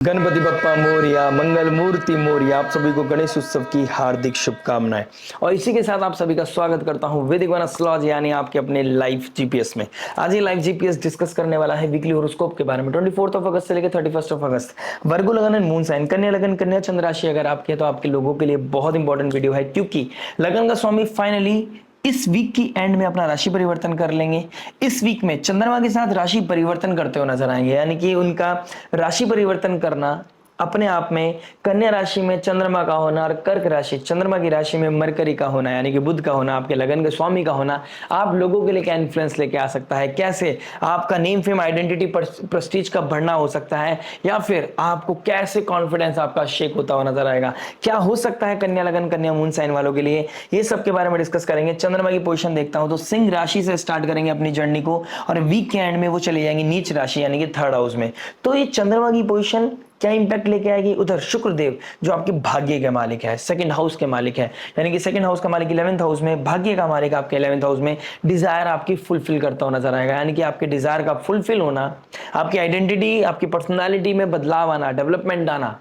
गणपति बप्पा मोरया, मंगल मूर्ति मोरया। आप सभी को गणेश उत्सव की हार्दिक शुभकामनाएं। और इसी के साथ आप सभी का स्वागत करता हूं वैदिक वन एस्ट्रोलॉजी यानी आपके अपने लाइव जीपीएस में। आज ये लाइव जीपीएस डिस्कस करने वाला है वीकली होरोस्कोप के बारे में 24 अगस्त से लेकर 31 अगस्त। वर्गो लगन एंड मून साइन, कन्या लगन, कन्या चंद्र राशि अगर आपकी है तो आपके लोगों के लिए बहुत इंपॉर्टेंट वीडियो है, क्योंकि लगन का स्वामी फाइनली इस वीक की एंड में अपना राशि परिवर्तन कर लेंगे। इस वीक में चंद्रमा के साथ राशि परिवर्तन करते हुए नजर आएंगे, यानी कि उनका राशि परिवर्तन करना अपने आप में कन्या राशि में चंद्रमा का होना और कर्क राशि चंद्रमा की राशि में मरकरी का होना यानी कि बुध का होना, आपके लगन के स्वामी का होना आप लोगों के लिए क्या इन्फ्लुएंस लेके आ सकता है, कैसे आपका नेम फेम आइडेंटिटी प्रेस्टीज का बढ़ना हो सकता है, या फिर आपको कैसे कॉन्फिडेंस आपका शेक होता हुआ नजर आएगा, क्या हो सकता है कन्या लगन कन्या मून साइन वालों के लिए, ये सब के बारे में डिस्कस करेंगे। चंद्रमा की पोजीशन देखता हूं तो सिंह राशि से स्टार्ट करेंगे अपनी जर्नी को और वीक के एंड में वो चले जाएंगे नीच राशि यानी कि थर्ड हाउस में। तो ये चंद्रमा की पोजीशन क्या इंपैक्ट लेके आएगी, उधर शुक्रदेव जो आपके भाग्य के मालिक है, सेकंड हाउस के मालिक है, यानी कि सेकंड हाउस का मालिक 11th हाउस में, भाग्य का मालिक आपके 11th हाउस में डिजायर आपकी फुलफिल करता हुआ नजर आएगा, यानी कि आपके डिजायर का फुलफिल होना, आपकी आइडेंटिटी आपकी पर्सनालिटी में बदलाव आना, डेवलपमेंट आना।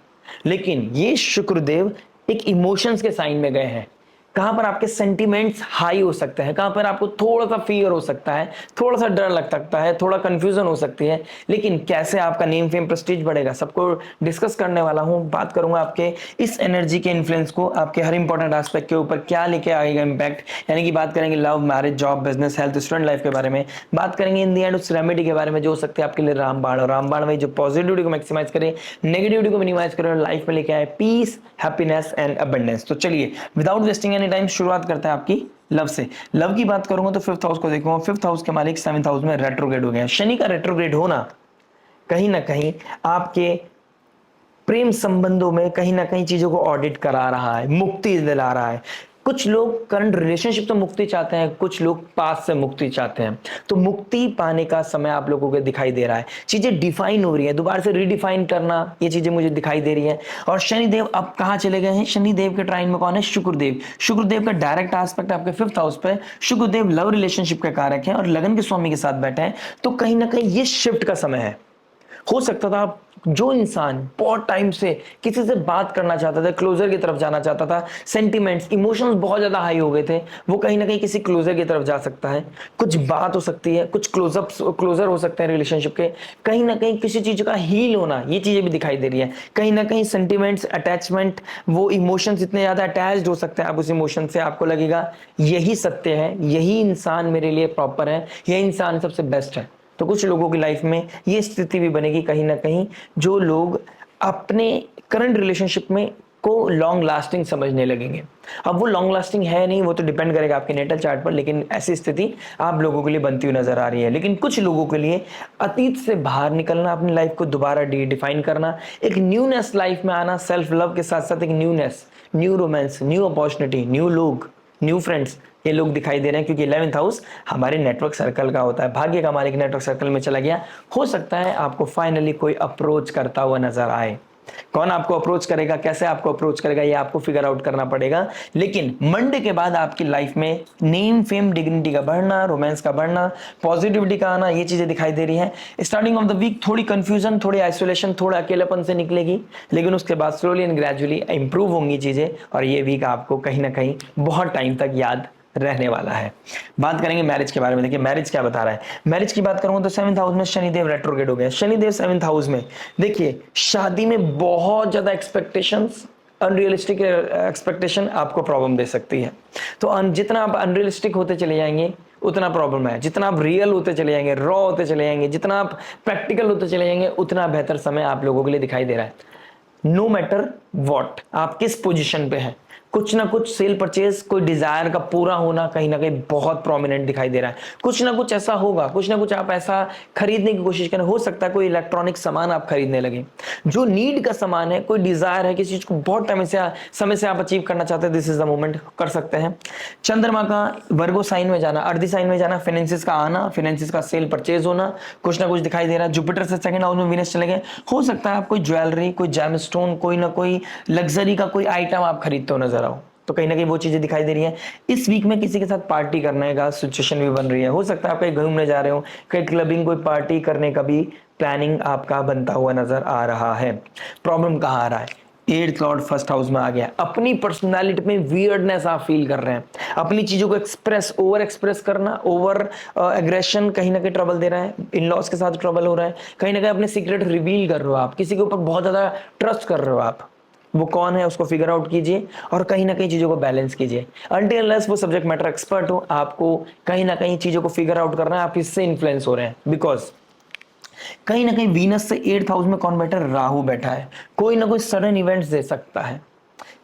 लेकिन ये शुक्रदेव एक इमोशंस के साइन में गए हैं, कहां पर आपके सेंटिमेंट्स हाई हो सकते हैं, कहां पर आपको थोड़ा सा फियर हो सकता है, थोड़ा सा डर लग सकता है, थोड़ा कंफ्यूजन हो सकती है, लेकिन कैसे आपका नेम फेम प्रेस्टीज बढ़ेगा सबको डिस्कस करने वाला हूं। बात करूंगा आपके इस एनर्जी के इन्फ्लुएंस को आपके हर इंपॉर्टेंट एस्पेक्ट के ऊपर क्या लेके आएगा इंपैक्ट, यानी कि बात करेंगे love, marriage, job, business, health, student life के बारे में। बात करेंगे इन दी एंड उस रेमेडी के बारे में जो हो सकते हैं आपके लिए रामबाण, और रामबाण में जो पॉजिटिविटी को मैक्सिमाइज करे, नेगेटिविटी को मिनिमाइज करे और लाइफ में लेके आए पीस, हैप्पीनेस एंड अबंडेंस। तो चलिए विदाउट वेस्टिंग एनी टाइम शुरुआत करते हैं आपकी लव से। लव की बात करूंगा तो फिफ्थ हाउस को देखूंगा, फिफ्थ हाउस के मालिक 7th हाउस में रेट्रोग्रेड हो गया। शनि का रेट्रोग्रेड होना कहीं ना कहीं आपके प्रेम संबंधों में कहीं ना कहीं चीजों को ऑडिट करा रहा है, मुक्ति दिला रहा है। कुछ लोग करंट रिलेशनशिप से मुक्ति चाहते हैं, कुछ लोग पास से मुक्ति चाहते हैं, तो मुक्ति पाने का समय आप लोगों को दिखाई दे रहा है। चीजें डिफाइन हो रही है, दोबारा से रीडिफाइन करना, ये चीजें मुझे दिखाई दे रही है। और शनिदेव अब कहां चले गए हैं, शनिदेव के ट्राइन में कौन है, शुक्रदेव। शुक्रदेव का डायरेक्ट एस्पेक्ट आपके फिफ्थ हाउस पे, शुक्रदेव लव रिलेशनशिप के कारक है और लगन के स्वामी के साथ बैठे हैं, तो कहीं ना कहीं ये शिफ्ट का समय है। हो सकता था जो इंसान बहुत टाइम से किसी से बात करना चाहता था, क्लोजर की तरफ जाना चाहता था, सेंटिमेंट्स इमोशंस बहुत ज्यादा हाई हो गए थे, वो कहीं ना कहीं किसी क्लोजर की तरफ जा सकता है। कुछ बात हो सकती है, कुछ क्लोजर हो सकते हैं रिलेशनशिप के, कहीं ना कहीं किसी चीज का हील होना, ये चीजें भी दिखाई दे रही है। कहीं ना कहीं सेंटिमेंट्स, अटैचमेंट, वो इमोशंस इतने ज्यादा अटैच्ड हो सकते हैं आप उस इमोशन से, आपको लगेगा यही सत्य है, यही इंसान मेरे लिए प्रॉपर है, यह इंसान सबसे बेस्ट है। तो कुछ लोगों की लाइफ में ये स्थिति भी बनेगी कहीं ना कहीं, जो लोग अपने करंट रिलेशनशिप में को लॉन्ग लास्टिंग समझने लगेंगे। अब वो लॉन्ग लास्टिंग है नहीं, वो तो डिपेंड करेगा आपके नेटल चार्ट पर, लेकिन ऐसी स्थिति आप लोगों के लिए बनती हुई नजर आ रही है। लेकिन कुछ लोगों के लिए अतीत से बाहर निकलना, अपनी लाइफ को दोबारा डिफाइन करना, एक न्यूनेस लाइफ में आना, सेल्फ लव के साथ साथ एक newness, new romance, new opportunity, new लोग, न्यू फ्रेंड्स, ये लोग दिखाई दे रहे हैं, क्योंकि 11th हाउस हमारे नेटवर्क सर्कल का होता है। भाग्य का मालिक नेटवर्क सर्कल में चला गया, हो सकता है आपको फाइनली कोई अप्रोच करता हुआ नजर आए। कौन आपको अप्रोच करेगा, कैसे आपको अप्रोच करेगा, ये आपको फिगर आउट करना पड़ेगा। लेकिन मंडे के बाद आपकी लाइफ में नेम फेम डिग्निटी का बढ़ना, रोमांस का बढ़ना, पॉजिटिविटी का आना, ये चीजें दिखाई दे रही है। स्टार्टिंग ऑफ द वीक थोड़ी कंफ्यूजन, थोड़ी आइसोलेशन, थोड़ा अकेलेपन से निकलेगी, लेकिन उसके बाद स्लोली एंड ग्रेजुअली इंप्रूव होंगी चीजें, और ये वीक आपको कहीं ना कहीं बहुत टाइम तक याद रहने वाला है। बात करेंगे मैरिज के बारे में। देखिए मैरिज क्या बता रहा है, मैरिज की बात करूंगा तो 7th हाउस में शनिदेव रेट्रोग्रेड हो गया। शनिदेव 7th हाउस में, देखिए शादी में बहुत ज्यादा एक्सपेक्टेशंस, अनरियलिस्टिक एक्सपेक्टेशन आपको प्रॉब्लम दे सकती है। तो जितना आप अनरियलिस्टिक होते चले जाएंगे उतना प्रॉब्लम है, जितना आप रियल होते चले जाएंगे, रॉ होते चले जाएंगे, जितना आप प्रैक्टिकल होते चले जाएंगे, उतना बेहतर समय आप लोगों के लिए दिखाई दे रहा है। नो मैटर वॉट, आप किस पोजिशन पे हैं, कुछ ना कुछ सेल परचेज, कोई डिजायर का पूरा होना कहीं ना कहीं बहुत प्रोमिनेंट दिखाई दे रहा है। कुछ ना कुछ ऐसा होगा, कुछ ना कुछ आप ऐसा खरीदने की कोशिश करें। हो सकता है कोई इलेक्ट्रॉनिक सामान आप खरीदने लगे, जो नीड का सामान है, कोई डिजायर है, किसी चीज को बहुत टाइम से समय से आप अचीव करना चाहते हैं, दिस इज द मोमेंट कर सकते हैं। चंद्रमा का वर्गो साइन में जाना, अर्धी साइन में जाना, फाइनेंसिस का आना, फाइनेंसिस का सेल परचेज होना, कुछ ना कुछ दिखाई दे रहा है। जुपिटर से सेकंड हाउस में वीनस चले गए, हो सकता है आप कोई ज्वेलरी, कोई जेमस्टोन, कोई ना कोई लग्जरी का कोई आइटम आप खरीदते हो नजर आओ, तो कहीं ना कहीं वो चीजें दिखाई दे रही है। इस वीक में किसी के साथ पार्टी करने का सिचुएशन भी बन रही है। हो सकता है आप कहीं घूमने जा रहे हो, कहीं क्लबिंग, कोई पार्टी करने का भी प्लानिंग आपका बनता हुआ नजर आ रहा है। प्रॉब्लम कहाँ आ रहा है? 8th लॉर्ड फर्स्ट हाउस में आ गया। अपनी पर्सनालिटी में वियर्डनेस आप फील कर रहे हैं, अपनी चीजों को ओवर एक्सप्रेस करना, ओवर एग्रेशन कहीं ना कहीं ट्रबल दे रहा है। इन लॉज के साथ ट्रबल हो रहा है, कहीं ना कहीं अपने सीक्रेट रिवील कर रहे हो आप, किसी के ऊपर बहुत ज्यादा ट्रस्ट कर रहे हो आप। वो कौन है उसको फिगर आउट कीजिए और कहीं ना कहीं चीजों को बैलेंस कीजिए। अनटिल अनलेस वो सब्जेक्ट मैटर एक्सपर्ट हो, आपको कहीं ना कहीं चीजों को फिगर आउट करना है। आप इससे इन्फ्लुएंस हो रहे हैं बिकॉज कहीं ना कहीं वीनस से 8th हाउस में कौन बैठा है? राहु बैठा है। कोई ना कोई सडन इवेंट्स दे सकता है,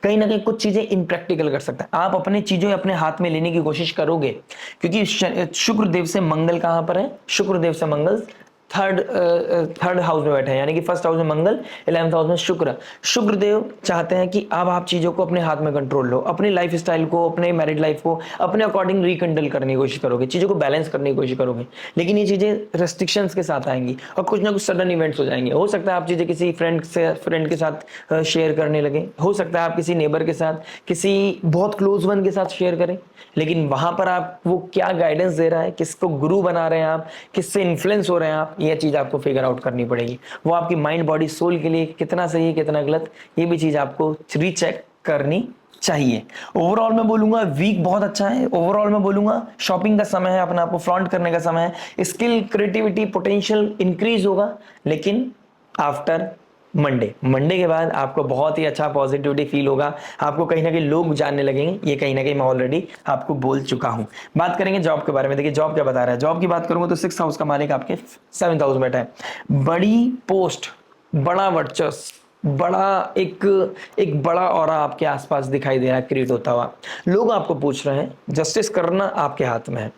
कहीं ना कहीं कुछ चीजें इम्प्रैक्टिकल कर सकता है। आप अपनी चीजें अपने हाथ में लेने की कोशिश करोगे, क्योंकि शुक्रदेव से मंगल कहां पर है? शुक्रदेव से मंगल थर्ड हाउस में बैठे हैं, यानी कि फर्स्ट हाउस में मंगल, 11th हाउस में शुक्र। शुक्रदेव चाहते हैं कि अब आप चीजों को अपने हाथ में कंट्रोल लो, अपनी लाइफ स्टाइल को, अपने मैरिड लाइफ को अपने अकॉर्डिंग रिकंडल करने की कोशिश करोगे, चीजों को बैलेंस करने की कोशिश करोगे। लेकिन ये चीजें रेस्ट्रिक्शंस के साथ आएंगी और कुछ ना कुछ सडन इवेंट्स हो जाएंगे। हो सकता है आप चीजें किसी फ्रेंड के साथ शेयर करने लगे, हो सकता है आप किसी नेबर के साथ, किसी बहुत क्लोज वन के साथ शेयर करें, लेकिन वहां पर आप वो क्या गाइडेंस दे रहा है, किसको गुरु बना रहे हैं आप, किससे इन्फ्लुएंस हो रहे हैं आप, ये चीज आपको फिगर आउट करनी पड़ेगी। वो आपकी माइंड बॉडी सोल के लिए कितना सही है कितना गलत, ये भी चीज आपको रीचेक करनी चाहिए। ओवरऑल मैं बोलूंगा वीक बहुत अच्छा है। ओवरऑल मैं बोलूंगा शॉपिंग का समय है, अपने आप को फ्लॉन्ट करने का समय है, स्किल क्रिएटिविटी पोटेंशियल इंक्रीज होगा, लेकिन आफ्टर मंडे के बाद आपको बहुत ही अच्छा पॉजिटिविटी फील होगा। आपको कहीं ना कहीं लोग जानने लगेंगे, ये कहीं ना कहीं मैं ऑलरेडी आपको बोल चुका हूं। बात करेंगे जॉब के बारे में। देखिए जॉब क्या बता रहा है। जॉब की बात करूंगा तो 6th हाउस का मालिक आपके 7th हाउस में बैठा है। बड़ी पोस्ट, बड़ा वर्चस्व, बड़ा एक बड़ा ऑरा आपके आसपास दिखाई दे रहा है क्रिएट होता हुआ। लोग आपको पूछ रहे हैं, जस्टिस करना आपके हाथ में है।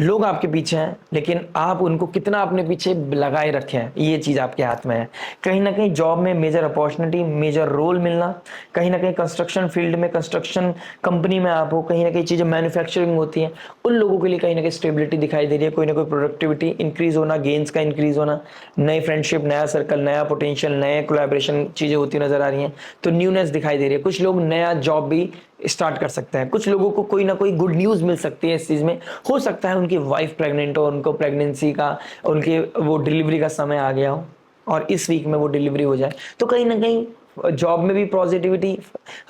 लोग आपके पीछे हैं, लेकिन आप उनको कितना अपने पीछे लगाए रखे हैं, ये चीज आपके हाथ में है। कहीं ना कहीं जॉब में मेजर अपॉर्चुनिटी, मेजर रोल मिलना, कहीं ना कहीं कंस्ट्रक्शन फील्ड में, कंस्ट्रक्शन कंपनी में आप हो, कहीं ना कहीं चीजें मैन्युफैक्चरिंग होती हैं, उन लोगों के लिए कहीं ना कहीं स्टेबिलिटी दिखाई दे रही है। कोई ना कोई प्रोडक्टिविटी इंक्रीज होना, गेन्स का इंक्रीज होना, नई फ्रेंडशिप, नया सर्कल, नया पोटेंशियल, नए कोलैबोरेशन चीजें होती नजर आ रही हैं, तो न्यूनेस दिखाई दे रही है। कुछ लोग नया जॉब भी स्टार्ट कर सकते हैं, कुछ लोगों को कोई ना कोई गुड न्यूज मिल सकती है इस चीज में। हो सकता है उनकी वाइफ प्रेग्नेंट हो, उनको प्रेगनेंसी का, उनके वो डिलीवरी का समय आ गया हो और इस वीक में वो डिलीवरी हो जाए। तो कहीं ना कहीं जॉब में भी पॉजिटिविटी,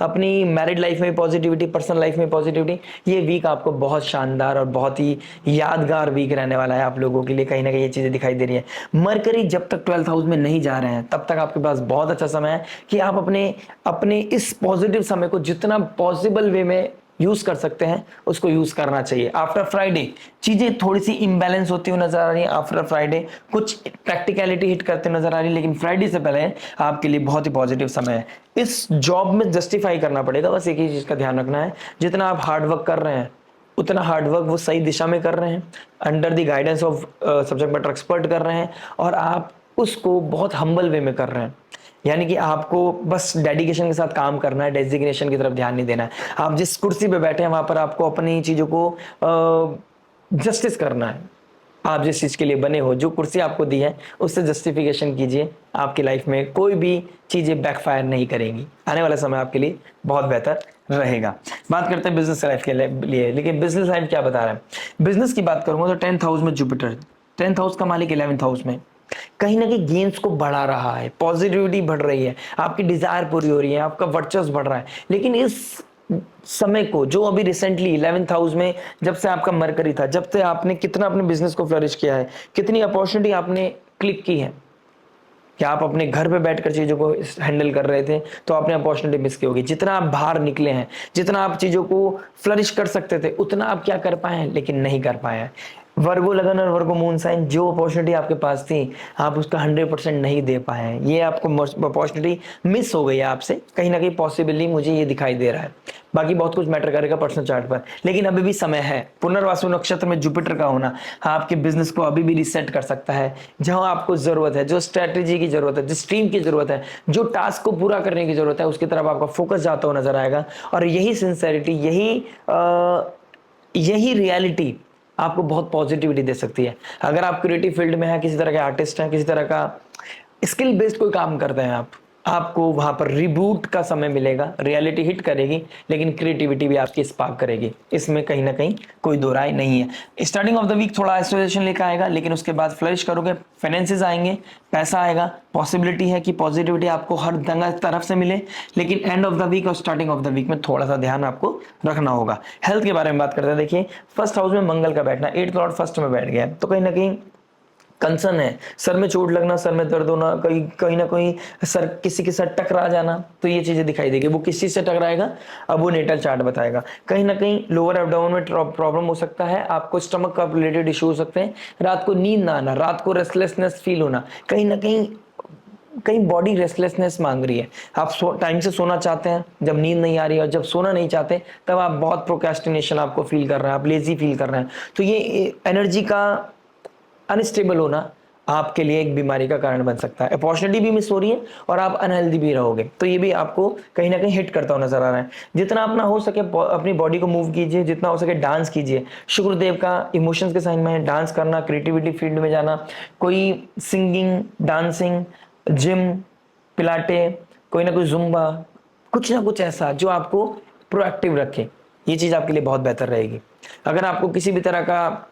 अपनी मैरिड लाइफ में भी पॉजिटिविटी, पर्सनल लाइफ में पॉजिटिविटी। ये वीक आपको बहुत शानदार और बहुत ही यादगार वीक रहने वाला है आप लोगों के लिए। कहीं ना कहीं ये चीजें दिखाई दे रही है। मरकरी जब तक 12th हाउस में नहीं जा रहे हैं तब तक आपके पास बहुत अच्छा समय है कि आप अपने अपने इस पॉजिटिव समय को जितना पॉसिबल वे में यूज कर सकते हैं उसको यूज करना चाहिए। आफ्टर फ्राइडे चीजें थोड़ी सी इम्बैलेंस होती हुई नजर आ रही है। आफ्टर फ्राइडे कुछ प्रैक्टिकलिटी हिट करते नजर आ रही है, लेकिन फ्राइडे से पहले आपके लिए बहुत ही पॉजिटिव समय है। इस जॉब में जस्टिफाई करना पड़ेगा, बस एक ही चीज का ध्यान रखना है, जितना आप हार्डवर्क कर रहे हैं उतना हार्डवर्क वो सही दिशा में कर रहे हैं, under the guidance of subject matter expert कर रहे हैं, और आप उसको बहुत हम्बल वे में कर रहे हैं। यानी कि आपको बस डेडिकेशन के साथ काम करना है, डेजिग्नेशन की तरफ ध्यान नहीं देना है। आप जिस कुर्सी पे बैठे हैं वहां पर आपको अपनी चीजों को जस्टिस करना है। आप जिस चीज के लिए बने हो, जो कुर्सी आपको दी है उससे जस्टिफिकेशन कीजिए। आपकी लाइफ में कोई भी चीजें बैकफायर नहीं करेंगी। आने वाला समय आपके लिए बहुत बेहतर रहेगा। बात करते हैं बिजनेस लाइफ के लिए, लेकिन बिजनेस लाइफ क्या बता रहा है। बिजनेस की बात करूंगा तो 10th हाउस में जुपिटर, 10th हाउस का मालिक 11th हाउस में, कहीं ना कहीं गेम्स को बढ़ा रहा है, पॉजिटिविटी बढ़ रही है, आपकी डिजायर पूरी हो रही है, आपका वर्चस्व बढ़ रहा है। लेकिन इस समय को जो अभी रिसेंटली 11th हाउस में जब से आपका मरकरी था, जब से आपने कितना अपने बिजनेस को फ्लरिश किया है, कितनी अपॉर्चुनिटी आपने क्लिक की है, कि आप अपने घर पे बैठकर चीजों को हैंडल कर रहे थे तो आपने अपॉर्चुनिटी मिस की होगी। जितना आप बाहर निकले हैं, जितना आप चीजों को फ्लरिश कर सकते थे, उतना आप क्या कर पाए हैं, लेकिन नहीं कर पाए हैं। वर्गो लगन और वर्गो मून साइन, जो अपॉर्चुनिटी आपके पास थी आप उसका 100% नहीं दे पाए हैं। ये आपको अपॉर्चुनिटी मिस हो गई है आपसे, कहीं ना कहीं पॉसिबली मुझे ये दिखाई दे रहा है। बाकी बहुत कुछ मैटर करेगा पर्सनल चार्ट पर, लेकिन अभी भी समय है। पुनर्वासु नक्षत्र में जुपिटर का होना आपके बिजनेस को अभी भी रिसेट कर सकता है। जहां आपको जरूरत है, जो स्ट्रेटेजी की जरूरत है, जिस टीम की जरूरत है, जो टास्क को पूरा करने की जरूरत है, उसकी तरफ आपका फोकस जाता हुआ नजर आएगा। और यही सिंसेरिटी, यही रियलिटी आपको बहुत पॉजिटिविटी दे सकती है। अगर आप क्रिएटिव फील्ड में हैं, किसी तरह के आर्टिस्ट हैं, किसी तरह का स्किल बेस्ड कोई काम करते हैं आप, आपको वहां पर रिबूट का समय मिलेगा, रियलिटी हिट करेगी, लेकिन क्रिएटिविटी भी आपकी स्पार्क करेगी, इसमें कहीं ना कहीं कोई दो राय नहीं है। स्टार्टिंग ऑफ द वीक थोड़ा आइसोलेशन लेकर आएगा, लेकिन उसके बाद फ्लरिश करोगे, फाइनेंसेस आएंगे, पैसा आएगा, पॉसिबिलिटी है कि पॉजिटिविटी आपको हर तरफ से मिले, लेकिन एंड ऑफ द वीक और स्टार्टिंग ऑफ द वीक में थोड़ा सा ध्यान आपको रखना होगा। हेल्थ के बारे में बात करते हैं। देखिए फर्स्ट हाउस में मंगल का बैठना, 8th लॉर्ड फर्स्ट में बैठ गया है, तो कहीं ना कहीं कंसर्न है, सर में चोट लगना, सर में दर्द होना, कहीं कहीं ना कहीं सर किसी के साथ टकरा जाना, तो ये चीजें दिखाई देगी। वो किस चीज से टकराएगा अब वो नेटल चार्ट बताएगा। कहीं ना कहीं लोअर एब्डोमेन में प्रॉब्लम हो सकता है, आपको स्टमक का रिलेटेड इशू हो सकते हैं, रात को नींद ना आना, रात को रेस्टलेसनेस फील होना, कहीं ना कहीं बॉडी रेस्टलेसनेस मांग रही है। आप टाइम से सोना चाहते हैं, जब नींद नहीं आ रही है, और जब सोना नहीं चाहते तब आप बहुत प्रोक्रेस्टिनेशन आपको फील कर रहे हैं, आप लेजी फील कर रहे हैं, तो ये एनर्जी का अनस्टेबल होना आपके लिए एक बीमारी का कारण बन सकता है। अपॉर्चुनिटी भी मिस हो रही है और आप अनहेल्दी भी रहोगे, तो ये भी आपको कहीं ना कहीं हिट करता हुआ नजर आ रहा है। जितना अपना हो सके अपनी बॉडी को मूव कीजिए, जितना हो सके डांस कीजिए। शुक्रदेव का इमोशंस के साइन में है, डांस करना, क्रिएटिविटी फील्ड में जाना, कोई सिंगिंग, डांसिंग, जिम, पिलाटे, कोई ना कोई जुम्बा, कुछ ना कुछ ऐसा जो आपको प्रोएक्टिव रखे, ये चीज आपके लिए बहुत बेहतर रहेगी। अगर आपको किसी भी तरह का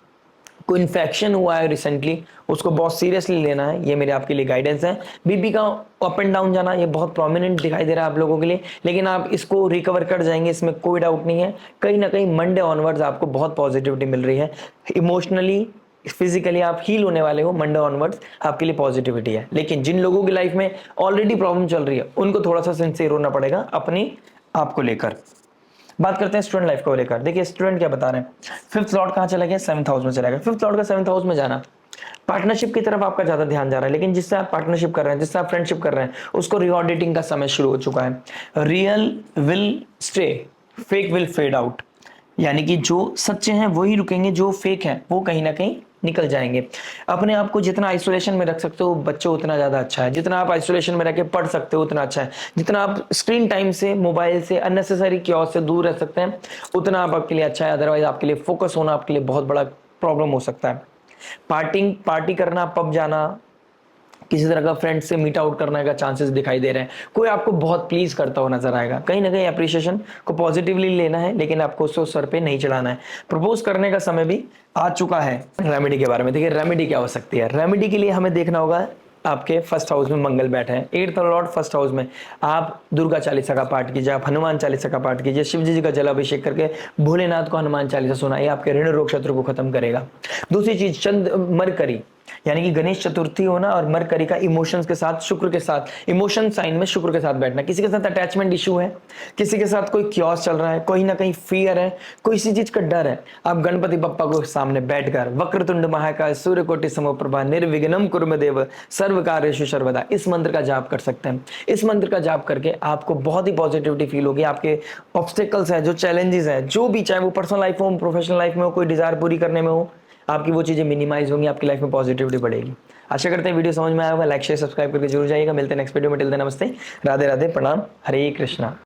कोई इन्फेक्शन हुआ है रिसेंटली, उसको बहुत सीरियसली लेना है, ये मेरे आपके लिए गाइडेंस है। बीपी का अप एंड डाउन जाना, ये बहुत प्रोमिनेंट दिखाई दे रहा है आप लोगों के लिए, लेकिन आप इसको रिकवर कर जाएंगे, इसमें कोई डाउट नहीं है। कहीं ना कहीं मंडे ऑनवर्ड्स आपको बहुत पॉजिटिविटी मिल रही है, इमोशनली फिजिकली आप हील होने वाले हो। मंडे ऑनवर्ड्स आपके लिए पॉजिटिविटी है, लेकिन जिन लोगों की लाइफ में ऑलरेडी प्रॉब्लम चल रही है उनको थोड़ा सा सिंसियर होना पड़ेगा अपनी आप को लेकर। बात करते हैं स्टूडेंट लाइफ को लेकर। देखिए स्टूडेंट क्या बता रहे हैं, 5th लॉर्ड कहां चला गया, 7th हाउस में चला गया। 5th लॉर्ड का 7th हाउस में जाना, पार्टनरशिप की तरफ आपका ज्यादा ध्यान जा रहा है, लेकिन जिससे आप पार्टनरशिप कर रहे हैं, जिससे आप फ्रेंडशिप कर रहे हैं, उसको रिऑडिटिंग का समय शुरू हो चुका है। Real will stay, fake will fade out, यानी कि जो सच्चे हैं वही रुकेंगे, जो फेक हैं वो कहीं ना कहीं निकल जाएंगे। अपने आप को जितना आइसोलेशन में रख सकते हो बच्चों उतना ज्यादा अच्छा है, जितना आप आइसोलेशन में रह के पढ़ सकते हो उतना अच्छा है, जितना आप स्क्रीन टाइम से, मोबाइल से, अननेसेसरी क्योस से दूर रह सकते हैं उतना आपके लिए अच्छा है। अदरवाइज आपके लिए फोकस होना आपके लिए बहुत बड़ा प्रॉब्लम हो सकता है। पार्टी करना, पब जाना, किसी तरह का फ्रेंड से मीट आउट करने का चांसेस दिखाई दे रहे हैं, कोई आपको बहुत प्लीज करता हुआ नजर आएगा। कहीं ना कहीं अप्रिशिएशन को पॉजिटिवली लेना है, लेकिन आपको उसको सर पे नहीं चढ़ाना है। प्रपोज करने का समय भी आ चुका है। रेमेडी के बारे में देखिए, रेमेडी क्या हो सकती है। रेमेडी के लिए हमें देखना होगा, आपके फर्स्ट हाउस में मंगल बैठे हैं, 8th लॉर्ड फर्स्ट हाउस में। आप दुर्गा चालीसा का पाठ कीजिए, आप हनुमान चालीसा का पाठ कीजिए, शिव जी का जलाभिषेक करके भोलेनाथ को हनुमान चालीसा सुनाइए, आपके ऋण रोग शत्रु को खत्म करेगा। दूसरी चीज, मरकरी, यानी कि गणेश चतुर्थी होना और मरकरी का इमोशंस के साथ, शुक्र के साथ, इमोशन साइन में शुक्र के साथ बैठना। किसी के साथ अटैचमेंट इशू है, किसी के साथ कोई क्योस चल रहा है, कोई ना कहीं फियर है, कोई इसी चीज का डर है, आप गणपति बप्पा को सामने बैठकर वक्रतुंड महाकाय सूर्यकोटि समप्रभा निर्विघ्नं कुर्मदेव सर्व कार्येषु सर्वदा, इस मंत्र का जाप कर सकते हैं। इस मंत्र का जाप करके आपको बहुत ही पॉजिटिविटी फील होगी। आपके ऑब्स्टेकल्स है, जो चैलेंजेस है, जो भी, चाहे वो पर्सनल लाइफ हो, प्रोफेशनल लाइफ में हो, कोई डिजायर पूरी करने में हो, आपकी वो चीजें मिनिमाइज होंगी, आपकी लाइफ में पॉजिटिविटी बढ़ेगी। आशा करते हैं वीडियो समझ में आया होगा। लाइक शेयर सब्सक्राइब करके जरूर जाइएगा। मिलते हैं नेक्स्ट वीडियो में। टिल देन नमस्ते, राधे राधे, प्रणाम, हरे कृष्णा।